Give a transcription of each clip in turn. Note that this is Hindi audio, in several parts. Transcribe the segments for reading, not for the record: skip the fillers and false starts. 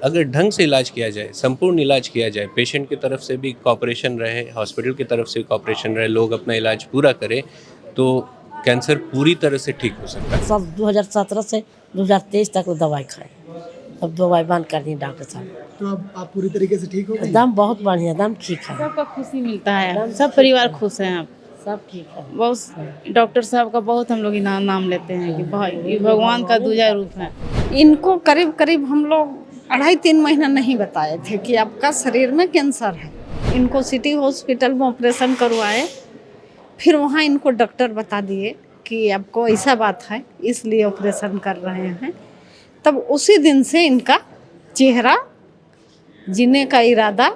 अगर ढंग से इलाज किया जाए, संपूर्ण इलाज किया जाए, पेशेंट की तरफ से भी कोऑपरेशन रहे, हॉस्पिटल की तरफ से कोऑपरेशन रहे, लोग अपना इलाज पूरा करें, तो कैंसर पूरी तरह से ठीक हो सकता है। सब 2017 से 2023 तक वो दवाई खाए। अब दवाई बंद कर दी डॉक्टर साहब। तो अब आप पूरी तरीके से ठीक हो गई? एकदम बहुत बढ़िया, एकदम ठीक है। सबका खुशी मिलता है, सब परिवार खुश हैं। अब सब ठीक है। बहुत डॉक्टर साहब का बहुत हम लोग नाम लेते हैं कि भाई ये भगवान का दूजा रूप है। इनको करीब करीब हम लोग 2.5-3 महीना नहीं बताए थे कि आपका शरीर में कैंसर है। इनको सिटी हॉस्पिटल में ऑपरेशन करवाए, फिर वहाँ इनको डॉक्टर बता दिए कि आपको ऐसा बात है इसलिए ऑपरेशन कर रहे हैं। तब उसी दिन से इनका चेहरा, जीने का इरादा,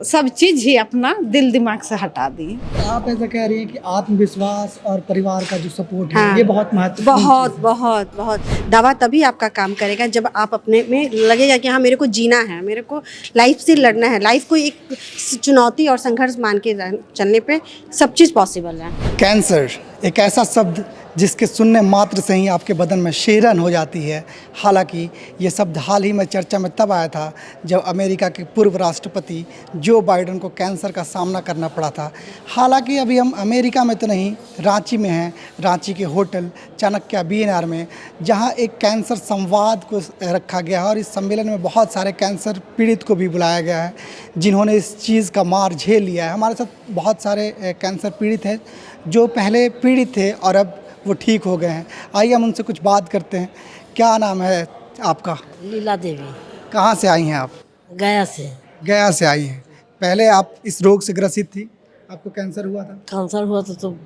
सब चीज़ ही अपना दिल दिमाग से हटा दिए। आप ऐसा कह रही हैं कि आत्मविश्वास और परिवार का जो सपोर्ट है हाँ, ये बहुत महत्वपूर्ण बहुत चीज़ है। बहुत बहुत दवा तभी आपका काम करेगा जब आप अपने में लगेगा कि हाँ मेरे को जीना है, मेरे को लाइफ से लड़ना है। लाइफ को एक चुनौती और संघर्ष मान के चलने पे सब चीज़ पॉसिबल है। कैंसर एक ऐसा शब्द जिसके सुनने मात्र से ही आपके बदन में शेरन हो जाती है। हालांकि ये शब्द हाल ही में चर्चा में तब आया था जब अमेरिका के पूर्व राष्ट्रपति जो बाइडेन को कैंसर का सामना करना पड़ा था। हालांकि अभी हम अमेरिका में तो नहीं, रांची में हैं, रांची के होटल चाणक्य BNR में, जहां एक कैंसर संवाद को रखा गया है और इस सम्मेलन में बहुत सारे कैंसर पीड़ित को भी बुलाया गया है जिन्होंने इस चीज़ का मार झेल लिया है। हमारे साथ बहुत सारे कैंसर पीड़ित हैं जो पहले पीड़ित थे और अब वो ठीक हो गए हैं। आइए हम उनसे कुछ बात करते हैं। क्या नाम है आपका? लीला देवी, कहाँ से आई हैं आप? गया से। गया से आई हैं। पहले आप इस रोग से ग्रसित थी, आपको कैंसर हुआ था? कैंसर हुआ तो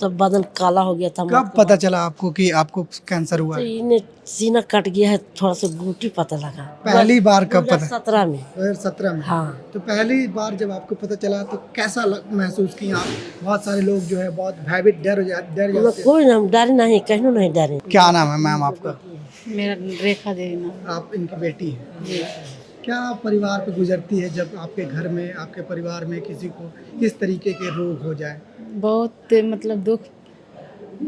सब बदन काला हो गया था। कब पता चला आपको कि आपको कैंसर हुआ तो है? इन्हें सीना कट गया है, थोड़ा सा गुटी पता लगा। पहली बार कब पता? 2017 में। 2017 में। हाँ। तो पहली बार जब आपको पता चला तो कैसा महसूस किया आप? बहुत सारे लोग जो है बहुत भयभीत, डर जाते हैं। कोई ना डरे नहीं, कहीं नहीं डरे। क्या नाम है मैम आपका? मेरा रेखा देवी नाम। आप इनकी बेटी हैं। जी। क्या परिवार पे गुजरती है जब आपके घर में, आपके परिवार में किसी को इस तरीके के रोग हो जाए? बहुत मतलब दुख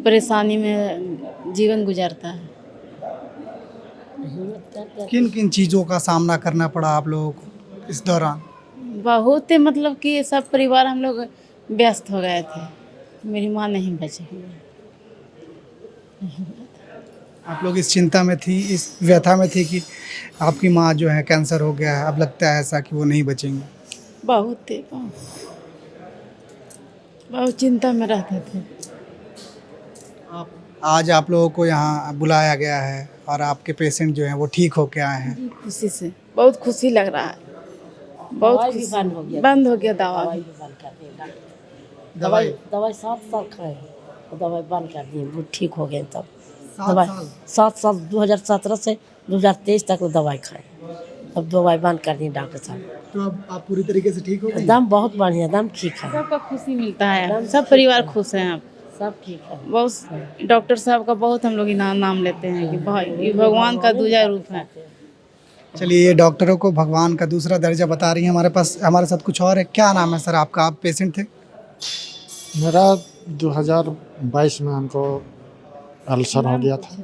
परेशानी में जीवन गुजरता है। किन किन चीज़ों का सामना करना पड़ा आप लोगों को इस दौरान? बहुत मतलब कि सब परिवार हम लोग व्यस्त हो गए थे। मेरी माँ नहीं बची। आप लोग इस चिंता में थी, इस व्यथा में थी कि आपकी माँ जो है कैंसर हो गया है, अब लगता है ऐसा कि वो नहीं बचेंगी। बहुत थे, बहुत चिंता में रहते थे। आज आप लोगों को यहाँ बुलाया गया है और आपके पेशेंट जो हैं वो ठीक होके आए हैं। खुशी से बहुत खुशी लग रहा है। बहुत दवाई भी खुशी। बंद हो गया। बंद हो गया दवा दवाई भी। भी बंद कर दी। दवाई 7 साल खाए, तो दवाई बंद कर दी, वो ठीक हो गए। तब 7 साल 2017 से 2023 तक वो दवाई खाए। अब दवाई बंद कर दी डॉक्टर साहब। तो अब आप पूरी तरीके से ठीक हो गई? एकदम बहुत बढ़िया, एकदम ठीक है। सबका खुशी मिलता है, सब परिवार खुश हैं। अब सब ठीक है। बहुत डॉक्टर साहब का बहुत हम लोग नाम लेते हैं कि भाई ये भगवान का दूजा रूप है। चलिए, ये डॉक्टरों को भगवान का दूसरा दर्जा बता रही हैं। हमारे साथ कुछ और है। क्या नाम है सर आपका? आप पेशेंट थे? मेरा 2022 में हमको अल्सर हो गया था।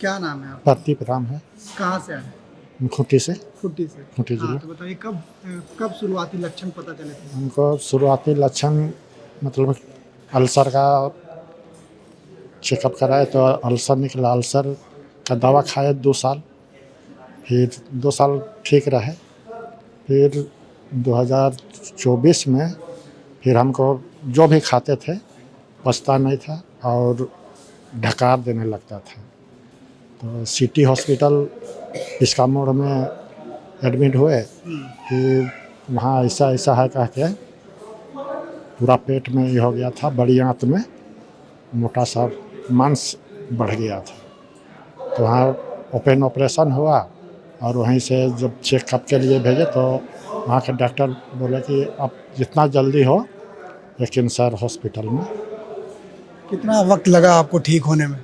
क्या नाम है आपका? प्रदीप राम है। कहाँ से आए? खुट्टी से। खुट्टी से। खुट्टी हाँ, जिला। तो बताइए कब शुरुआती लक्षण पता चले थे? हमको शुरुआती लक्षण मतलब अल्सर का चेकअप कराए तो अल्सर निकला। अल्सर का दवा खाए 2 साल, फिर 2 साल ठीक रहे। फिर 2024 में फिर हमको जो भी खाते थे पचता नहीं था और ढकार देने लगता था। तो सिटी हॉस्पिटल इसका मोड़ में एडमिट हुए। फिर वहाँ ऐसा ऐसा है कह के पूरा पेट में ये हो गया था, बड़ी आंत में मोटा सा मांस बढ़ गया था। तो वहाँ ओपन ऑपरेशन हुआ और वहीं से जब चेकअप के लिए भेजे तो वहाँ के डॉक्टर बोले कि आप जितना जल्दी हो लेकिन सर हॉस्पिटल में। कितना वक्त लगा आपको ठीक होने में?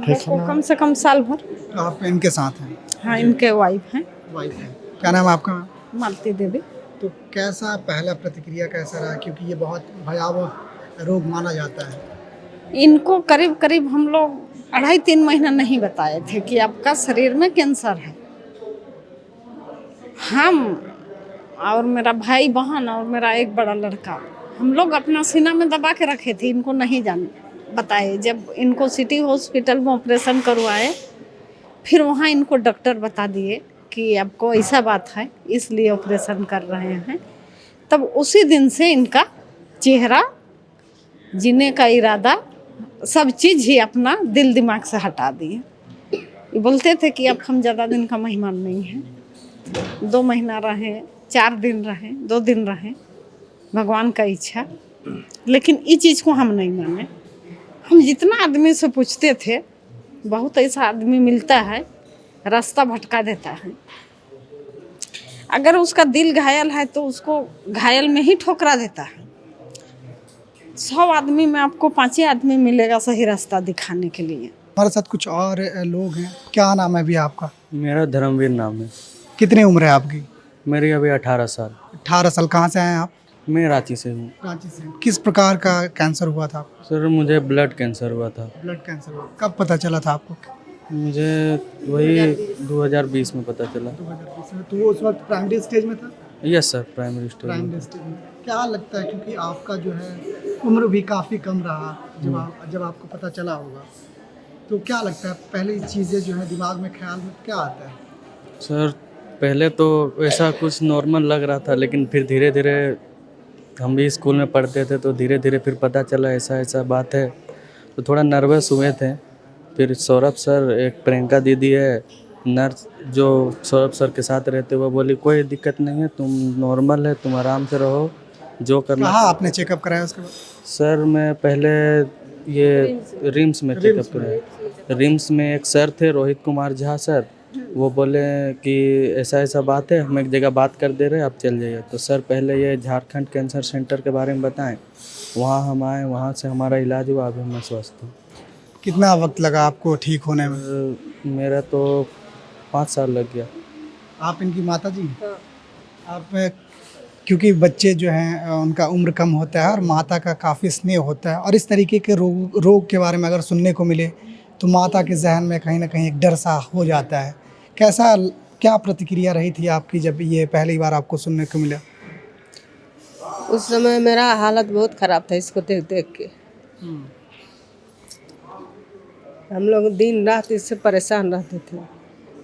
ठीक है कम से कम साल भर। तो आप इनके साथ हैं? हाँ, इनके वाइफ हैं वाइफ है। क्या नाम है आपका? मालती देवी। तो कैसा पहला प्रतिक्रिया कैसा रहा, क्योंकि ये बहुत भयावह रोग माना जाता है? इनको करीब करीब हम लोग 2.5-3 महीना नहीं बताए थे कि आपका शरीर में कैंसर है। हम और मेरा भाई बहन और मेरा एक बड़ा लड़का, हम लोग अपना सीना में दबा के रखे थे, इनको नहीं जान बताए। जब इनको सिटी हॉस्पिटल में ऑपरेशन करवाए, फिर वहाँ इनको डॉक्टर बता दिए कि आपको ऐसा बात है, इसलिए ऑपरेशन कर रहे हैं। तब उसी दिन से इनका चेहरा, जीने का इरादा, सब चीज़ ही अपना दिल दिमाग से हटा दिए। ये बोलते थे कि अब हम ज़्यादा दिन का मेहमान नहीं हैं, 2 महीना रहे, 4 दिन रहे, 2 दिन रहे, भगवान का इच्छा। लेकिन इस चीज़ को हम नहीं माने। हम जितना आदमी से पूछते थे, बहुत ऐसा आदमी मिलता है रास्ता भटका देता है। अगर उसका दिल घायल है तो उसको घायल में ही ठोकरा देता है। 100 आदमी में आपको 5 ही आदमी मिलेगा सही रास्ता दिखाने के लिए। हमारे साथ कुछ और लोग हैं। क्या नाम है अभी आपका? मेरा धर्मवीर नाम है। कितनी उम्र है आपकी? मेरी अभी 18 साल। 18 साल। कहाँ से आए हैं आप? मैं रांची से हूँ। रांची से। किस प्रकार का कैंसर हुआ था आपको? सर मुझे ब्लड कैंसर हुआ था। ब्लड कैंसर हुआ। कब पता चला था आपको? मुझे वही 2020 में पता चला। 2020 में। तो वो उस वक्त प्राइमरी स्टेज में था? यस सर, प्राइमरी स्टेज में। प्राइमरी स्टेज में। क्या लगता है, क्योंकि आपका जो है उम्र भी काफ़ी कम रहा जब आपको पता चला होगा, तो क्या लगता है पहली चीज़ें जो है दिमाग में, ख्याल में क्या आता है? सर पहले तो ऐसा कुछ नॉर्मल लग रहा था, लेकिन फिर धीरे धीरे, हम भी स्कूल में पढ़ते थे तो धीरे धीरे फिर पता चला ऐसा ऐसा बात है, तो थोड़ा नर्वस हुए थे। फिर सौरभ सर, एक प्रियंका दीदी है नर्स जो सौरभ सर के साथ रहते, वो बोली कोई दिक्कत नहीं है, तुम नॉर्मल है, तुम आराम से रहो, जो करना। कहाँ आपने चेकअप कराया उसके बाद? सर मैं पहले ये रिम्स में चेकअप कराया। रिम्स में एक सर थे, रोहित कुमार झा सर, वो बोले कि ऐसा ऐसा बात है, हम एक जगह बात कर दे रहे हैं, आप चल जाइए। तो सर पहले ये झारखंड कैंसर सेंटर के बारे में बताएं, वहाँ हम आए, वहाँ से हमारा इलाज हुआ, अभी मैं स्वस्थ हूँ। कितना वक्त लगा आपको ठीक होने में? मेरा तो 5 साल लग गया। आप इनकी माता जी? आप, क्योंकि बच्चे जो हैं उनका उम्र कम होता है और माता का काफ़ी स्नेह होता है, और इस तरीके के रोग के बारे में अगर सुनने को मिले तो माता के जहन में कहीं ना कहीं एक डर सा हो जाता है। क्या प्रतिक्रिया रही थी आपकी जब ये पहली बार आपको सुनने को मिला? उस समय मेरा हालत बहुत ख़राब था इसको देख देख के। हम लोग दिन रात इससे परेशान रहते थे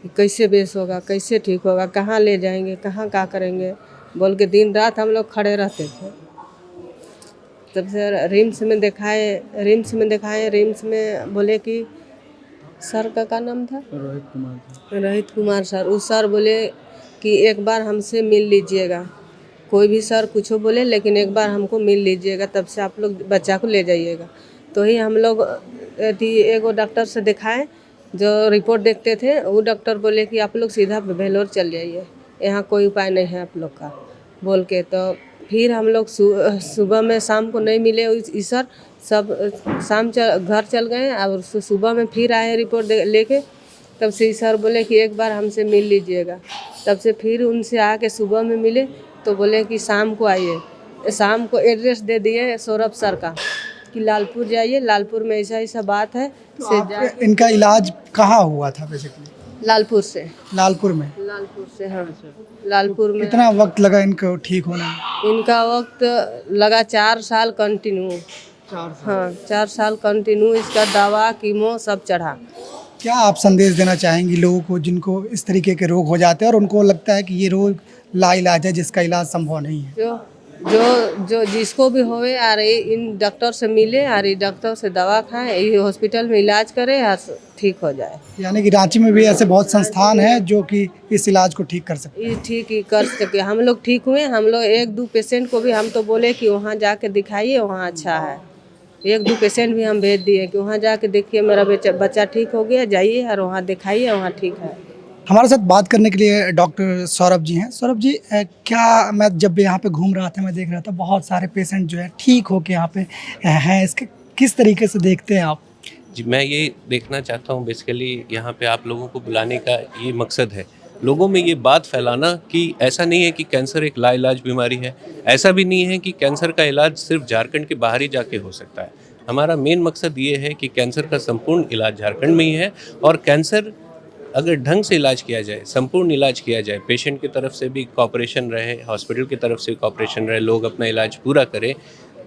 कि कैसे बेस होगा, कैसे ठीक होगा, कहाँ ले जाएंगे, कहाँ क्या करेंगे बोल के दिन रात हम लोग खड़े रहते थे। तब से रिम्स में दिखाए, बोले कि सर का क्या नाम था? रोहित कुमार सर। उस सर बोले कि एक बार हमसे मिल लीजिएगा, कोई भी सर कुछ बोले लेकिन एक बार हमको मिल लीजिएगा, तब से आप लोग बच्चा को ले जाइएगा। तो ही हम लोग एक डॉक्टर से दिखाए, जो रिपोर्ट देखते थे, वो डॉक्टर बोले कि आप लोग सीधा वेलोर चल जाइए, यहाँ कोई उपाय नहीं है आप लोग का बोल के। तो फिर हम लोग सुबह में, शाम को नहीं मिले इस सर, सब शाम घर चल गए और सुबह में फिर आए रिपोर्ट लेके। तब से सर बोले कि एक बार हमसे मिल लीजिएगा। तब से फिर उनसे आके सुबह में मिले तो बोले कि शाम को आइए। शाम को एड्रेस दे दिए सौरभ सर का कि लालपुर जाइए, लालपुर में ऐसा ऐसा बात है। तो इनका इलाज कहाँ हुआ था बेसिकली? लालपुर से। लालपुर में? लालपुर से, हाँ लालपुर में। कितना वक्त लगा इनको ठीक होने में? इनका वक्त लगा 4 साल कंटिन्यू। 4 साल? हाँ 4 साल कंटिन्यू इसका दवा कीमो सब चढ़ा। क्या आप संदेश देना चाहेंगी लोगों को जिनको इस तरीके के रोग हो जाते हैं और उनको लगता है कि ये रोग लाइलाज है, जिसका इलाज संभव नहीं है? जो जिसको भी होवे और इन डॉक्टर से मिले और डॉक्टर से दवा खाएं, ये हॉस्पिटल में इलाज करें और ठीक हो जाए। यानी कि रांची में भी ऐसे बहुत संस्थान हैं जो कि इस इलाज को ठीक कर सकते हैं। ये ठीक ही कर सके। हम लोग ठीक हुए, हम लोग 1-2 पेशेंट को भी हम तो बोले कि वहाँ जाके दिखाइए, वहाँ अच्छा है। 1-2 पेशेंट भी हम भेज दिए कि वहाँ जाके देखिए मेरा बच्चा ठीक हो गया, जाइए और वहाँ दिखाइए, वहाँ ठीक है। हमारे साथ बात करने के लिए डॉक्टर सौरभ जी हैं। सौरभ जी, क्या मैं जब यहाँ पे घूम रहा था, मैं देख रहा था बहुत सारे पेशेंट जो है ठीक होके यहाँ पे हैं, इसके किस तरीके से देखते हैं आप? जी, मैं ये देखना चाहता हूँ बेसिकली यहाँ पे आप लोगों को बुलाने का ये मकसद है, लोगों में ये बात फैलाना कि ऐसा नहीं है कि कैंसर एक लाइलाज बीमारी है, ऐसा भी नहीं है कि कैंसर का इलाज सिर्फ झारखंड के बाहर ही जाके हो सकता है। हमारा मेन मकसद ये है कि कैंसर का संपूर्ण इलाज झारखंड में ही है और कैंसर अगर ढंग से इलाज किया जाए, संपूर्ण इलाज किया जाए, पेशेंट की तरफ से भी कॉपरेशन रहे, हॉस्पिटल की तरफ से कॉपरेशन रहे, लोग अपना इलाज पूरा करें,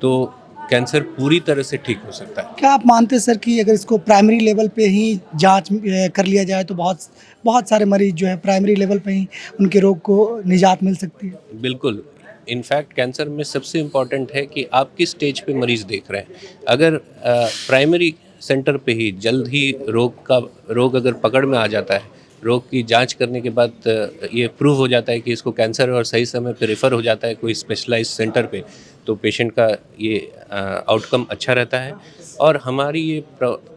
तो कैंसर पूरी तरह से ठीक हो सकता है। क्या आप मानते हैं सर कि अगर इसको प्राइमरी लेवल पे ही जांच कर लिया जाए तो बहुत बहुत सारे मरीज जो है प्राइमरी लेवल पे ही उनके रोग को निजात मिल सकती है? बिल्कुल। इनफैक्ट कैंसर में सबसे इम्पॉर्टेंट है कि आप किस स्टेज पे मरीज़ देख रहे हैं। अगर प्राइमरी सेंटर पे ही जल्द ही रोग अगर पकड़ में आ जाता है, रोग की जांच करने के बाद ये प्रूव हो जाता है कि इसको कैंसर है और सही समय पे रेफ़र हो जाता है कोई स्पेशलाइज्ड सेंटर पे, तो पेशेंट का ये आउटकम अच्छा रहता है। और हमारी ये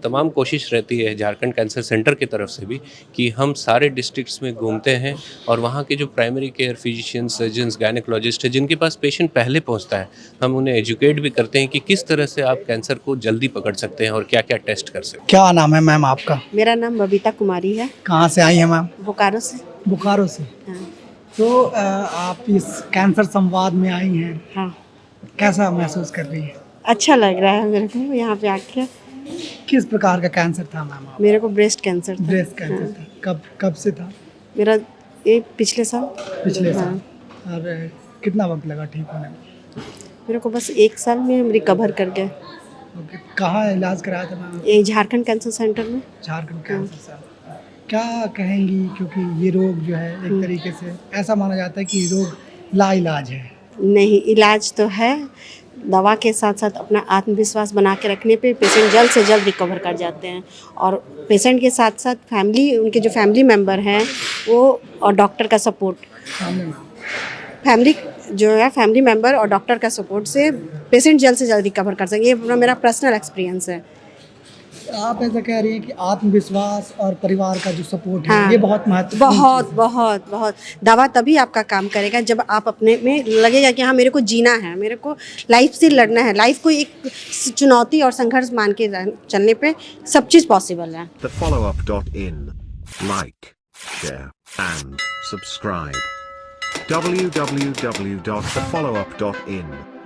तमाम कोशिश रहती है झारखंड कैंसर सेंटर की तरफ से भी कि हम सारे डिस्ट्रिक्ट्स में घूमते हैं और वहाँ के जो primary care physicians, surgeons, gynaecologist है जिनके पास पेशेंट पहले पहुँचता है, हम उन्हें एजुकेट भी करते हैं कि किस तरह से आप कैंसर को जल्दी पकड़ सकते हैं और क्या क्या टेस्ट कर सकते हैं। क्या नाम है मैम आपका? मेरा नाम बबीता कुमारी है। कहाँ से आई हैं मैम? बोकारो से। बोकारो से। हाँ। तो आप इस कैंसर संवाद में आई हैं, हाँ, कैसा महसूस कर रही है? अच्छा लग रहा है मेरे को यहाँ पे आके। किस प्रकार का कैंसर था मैम आप? मेरे को ब्रेस्ट कैंसर था। ब्रेस्ट कैंसर था। कब से था? मेरा ये पिछले साल। पिछले हाँ। साल। और कितना वक्त लगा ठीक होने में? मेरे को बस 1 साल में हम रिकवर कर गए। ओके, कहाँ इलाज कराया था मैम? ये झारखंड कैंसर सेंटर में। Jharkhand cancer centre. क्या कहेंगी, क्योंकि ये रोग जो है एक तरीके से ऐसा माना जाता है कि रोग लाइलाज है। नहीं, इलाज तो है, दवा के साथ साथ अपना आत्मविश्वास बना के रखने पे पेशेंट जल्द से जल्द रिकवर कर जाते हैं। और पेशेंट के साथ साथ फैमिली, उनके जो फैमिली मेम्बर हैं वो, और डॉक्टर का सपोर्ट, फैमिली मेम्बर और डॉक्टर का सपोर्ट से पेशेंट जल्द से जल्द रिकवर कर सकें। ये मेरा पर्सनल एक्सपीरियंस है। आप ऐसा कह रही हैं कि आत्मविश्वास और परिवार का जो सपोर्ट है, हाँ, ये बहुत महत्वपूर्ण बहुत चीज़ है। बहुत बहुत। दवा तभी आपका काम करेगा जब आप अपने में लगेगा कि हाँ मेरे को जीना है, मेरे को लाइफ से लड़ना है, लाइफ को एक चुनौती और संघर्ष मान के चलने पे सब चीज़ पॉसिबल है। thefollowup.in. Like, share and subscribe. www.thefollowup.in